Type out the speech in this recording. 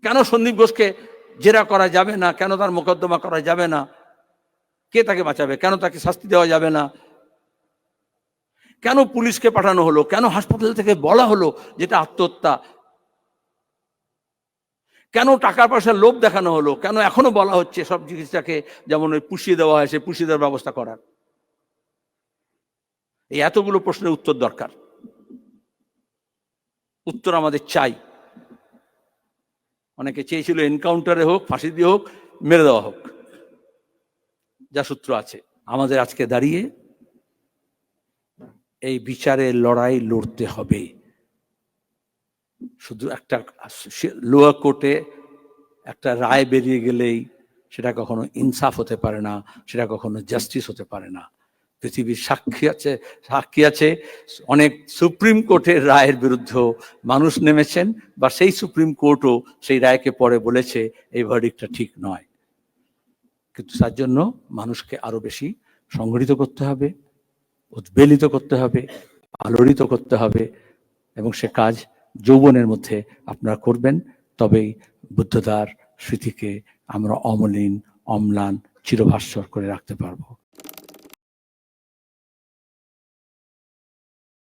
কেন সন্দীপ ঘোষকে জেরা করা যাবে না? কেন তার মোকদ্দমা করা যাবে না? কে তাকে বাঁচাবে? কেন তাকে শাস্তি দেওয়া যাবে না? কেন পুলিশকে পাঠানো হলো? কেন হাসপাতাল থেকে বলা হলো যেটা আত্মহত্যা? কেন টাকা পয়সার লোভ দেখানো হলো? কেন এখনো বলা হচ্ছে সব চিকিৎসাকে যেমন ওই পুষিয়ে দেওয়া হয়, সে পুষিয়ে দেওয়ার ব্যবস্থা করার? এই এতগুলো প্রশ্নের উত্তর দরকার, উত্তর আমাদের চাই। অনেকে চেয়েছিল এনকাউন্টারে হোক, ফাঁসি দিয়ে হোক, মেরে দেওয়া হোক, যা সূত্র আছে। আমাদের আজকে দাঁড়িয়ে এই বিচারের লড়াই লড়তে হবে। শুধু একটা লোয়ার কোর্টে একটা রায় বেরিয়ে গেলেই সেটা কখনো ইনসাফ হতে পারে না, সেটা কখনো জাস্টিস হতে পারে না। পৃথিবীর সাক্ষী আছে অনেক সুপ্রিম কোর্টের রায়ের বিরুদ্ধে মানুষ নেমেছেন, বা সেই সুপ্রিম কোর্টও সেই রায়কে পরে বলেছে এই ভার্ডিক্টটা ঠিক নয়। কিন্তু তার জন্য মানুষকে আরো বেশি সংগঠিত করতে হবে, উদ্বেলিত করতে হবে, আলোড়িত করতে হবে, এবং সে কাজ যৌবনের মধ্যে আপনারা করবেন। তবেই বুদ্ধদার স্মৃতিকে আমরা অমলিন, অম্লান, চিরভাস্বর করে রাখতে পারবো।